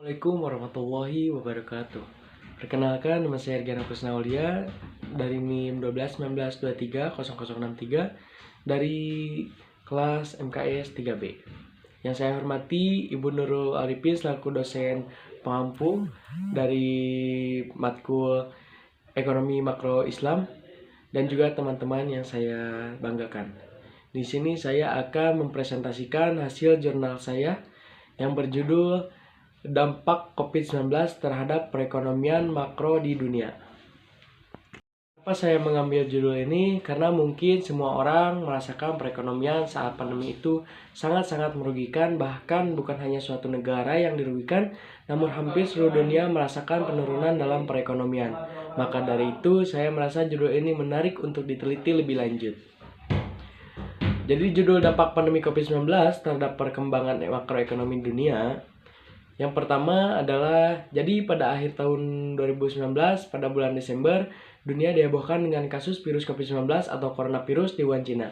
Assalamualaikum warahmatullahi wabarakatuh. Perkenalkan, nama saya Ergiana Kusnaulia dari NIM 1219230063 dari kelas MKS 3B. Yang saya hormati Ibu Nurul Arifin selaku dosen pengampu dari matkul Ekonomi Makro Islam dan juga teman-teman yang saya banggakan. Di sini saya akan mempresentasikan hasil jurnal saya yang berjudul Dampak COVID-19 terhadap perekonomian makro di dunia. Kenapa saya mengambil judul ini? Karena mungkin semua orang merasakan perekonomian saat pandemi itu sangat-sangat merugikan, bahkan bukan hanya suatu negara yang dirugikan, namun hampir seluruh dunia merasakan penurunan dalam perekonomian. Maka dari itu, saya merasa judul ini menarik untuk diteliti lebih lanjut. Jadi judul dampak pandemi COVID-19 terhadap perkembangan makroekonomi dunia. Yang pertama adalah, jadi pada akhir tahun 2019, pada bulan Desember, dunia dihebohkan dengan kasus virus COVID-19 atau coronavirus di Wuhan, Cina.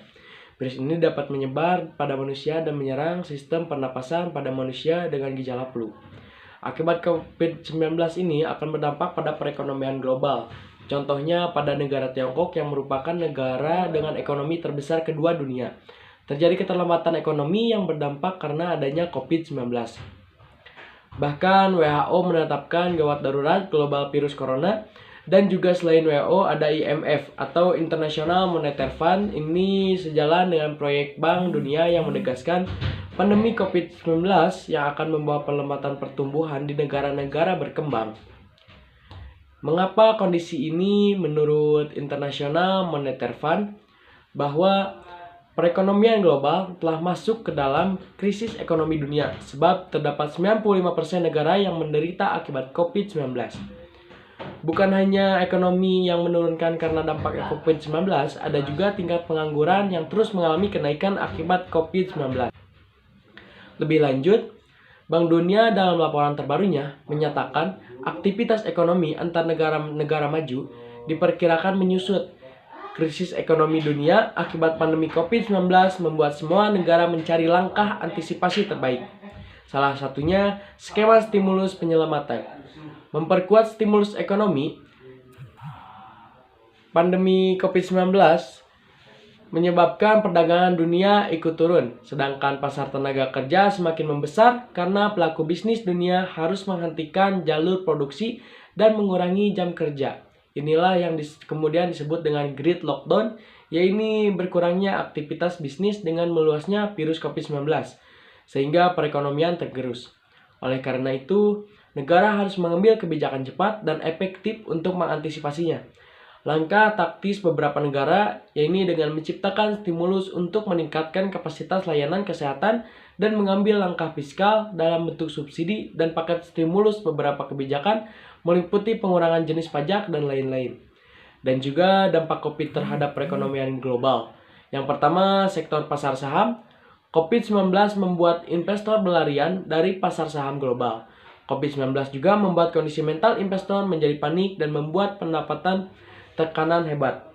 Virus ini dapat menyebar pada manusia dan menyerang sistem pernapasan pada manusia dengan gejala flu. Akibat COVID-19 ini akan berdampak pada perekonomian global. Contohnya pada negara Tiongkok yang merupakan negara dengan ekonomi terbesar kedua dunia. Terjadi keterlambatan ekonomi yang berdampak karena adanya COVID-19. Bahkan WHO menetapkan gawat darurat global virus corona, dan juga selain WHO ada IMF atau International Monetary Fund. Ini sejalan dengan proyek Bank Dunia yang menegaskan pandemi COVID-19 yang akan membawa perlambatan pertumbuhan di negara-negara berkembang. Mengapa kondisi ini? Menurut International Monetary Fund, bahwa perekonomian global telah masuk ke dalam krisis ekonomi dunia sebab terdapat 95% negara yang menderita akibat COVID-19. Bukan hanya ekonomi yang menurunkan karena dampak COVID-19, ada juga tingkat pengangguran yang terus mengalami kenaikan akibat COVID-19. Lebih lanjut, Bank Dunia dalam laporan terbarunya menyatakan aktivitas ekonomi antar negara maju diperkirakan menyusut. Krisis ekonomi dunia akibat pandemi COVID-19 membuat semua negara mencari langkah antisipasi terbaik. Salah satunya skema stimulus penyelamatan. Memperkuat stimulus ekonomi, pandemi COVID-19 menyebabkan perdagangan dunia ikut turun, sedangkan pasar tenaga kerja semakin membesar karena pelaku bisnis dunia harus menghentikan jalur produksi dan mengurangi jam kerja. Inilah yang kemudian disebut dengan Great Lockdown, yaitu berkurangnya aktivitas bisnis dengan meluasnya virus COVID-19, sehingga perekonomian tergerus. Oleh karena itu, negara harus mengambil kebijakan cepat dan efektif untuk mengantisipasinya. Langkah taktis beberapa negara, yaitu dengan menciptakan stimulus untuk meningkatkan kapasitas layanan kesehatan dan mengambil langkah fiskal dalam bentuk subsidi dan paket stimulus beberapa kebijakan meliputi pengurangan jenis pajak dan lain-lain. Dan juga dampak COVID terhadap perekonomian global. Yang pertama, sektor pasar saham. COVID-19 membuat investor berlarian dari pasar saham global. COVID-19 juga membuat kondisi mental investor menjadi panik dan membuat pendapatan tekanan hebat.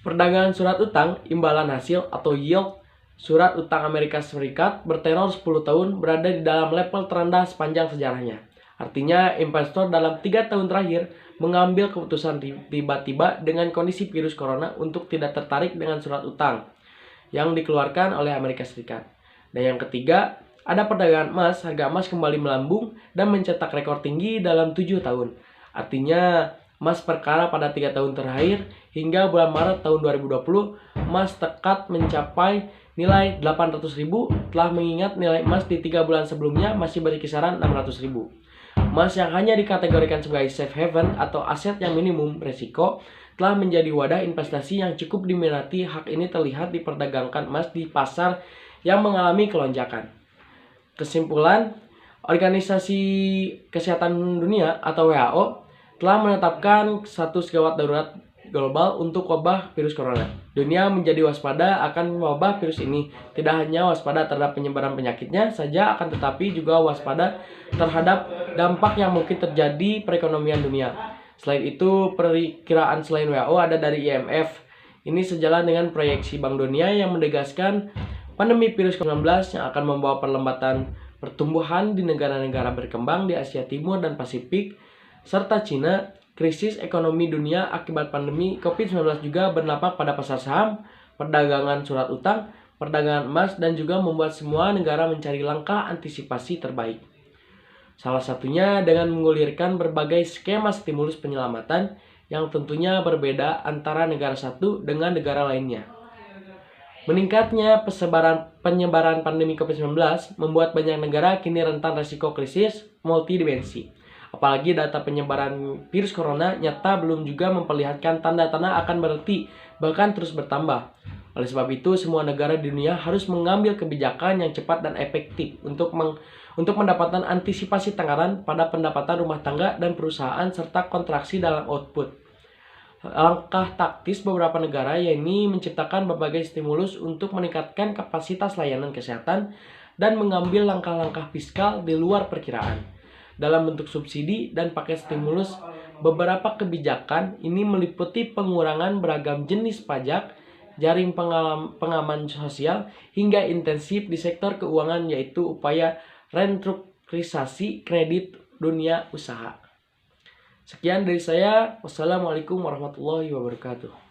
Perdagangan surat utang, imbalan hasil atau yield surat utang Amerika Serikat bertenor 10 tahun berada di dalam level terendah sepanjang sejarahnya. Artinya, investor dalam 3 tahun terakhir mengambil keputusan tiba-tiba dengan kondisi virus corona untuk tidak tertarik dengan surat utang yang dikeluarkan oleh Amerika Serikat. Dan yang ketiga, ada perdagangan emas. Harga emas kembali melambung dan mencetak rekor tinggi dalam 7 tahun. Artinya, emas perkara pada 3 tahun terakhir hingga bulan Maret tahun 2020, emas tekad mencapai nilai 800.000, telah mengingat nilai emas di 3 bulan sebelumnya masih berkisaran 600.000. Emas yang hanya dikategorikan sebagai safe haven atau aset yang minimum risiko telah menjadi wadah investasi yang cukup diminati. Hak ini terlihat diperdagangkan emas di pasar yang mengalami kelonjakan. Kesimpulan, Organisasi Kesehatan Dunia atau WHO telah menetapkan status gawat darurat global untuk wabah virus corona. Dunia menjadi waspada akan wabah virus ini. Tidak hanya waspada terhadap penyebaran penyakitnya saja, akan tetapi juga waspada terhadap dampak yang mungkin terjadi perekonomian dunia. Selain itu, perkiraan selain WHO ada dari IMF. Ini sejalan dengan proyeksi Bank Dunia yang menegaskan pandemi virus COVID-19 yang akan membawa perlambatan pertumbuhan di negara-negara berkembang di Asia Timur dan Pasifik, serta Cina, krisis ekonomi dunia akibat pandemi COVID-19 juga berdampak pada pasar saham, perdagangan surat utang, perdagangan emas, dan juga membuat semua negara mencari langkah antisipasi terbaik. Salah satunya dengan menggulirkan berbagai skema stimulus penyelamatan yang tentunya berbeda antara negara satu dengan negara lainnya. Meningkatnya penyebaran pandemi COVID-19 membuat banyak negara kini rentan risiko krisis multidimensi. Apalagi data penyebaran virus corona nyata belum juga memperlihatkan tanda-tanda akan berhenti, bahkan terus bertambah. Oleh sebab itu, semua negara di dunia harus mengambil kebijakan yang cepat dan efektif untuk mendapatkan antisipasi tekanan pada pendapatan rumah tangga dan perusahaan serta kontraksi dalam output. Langkah taktis beberapa negara yakni menciptakan berbagai stimulus untuk meningkatkan kapasitas layanan kesehatan dan mengambil langkah-langkah fiskal di luar perkiraan. Dalam bentuk subsidi dan paket stimulus, beberapa kebijakan ini meliputi pengurangan beragam jenis pajak, jaring pengaman sosial, hingga intensif di sektor keuangan yaitu upaya restrukturisasi kredit dunia usaha. Sekian dari saya. Wassalamualaikum warahmatullahi wabarakatuh.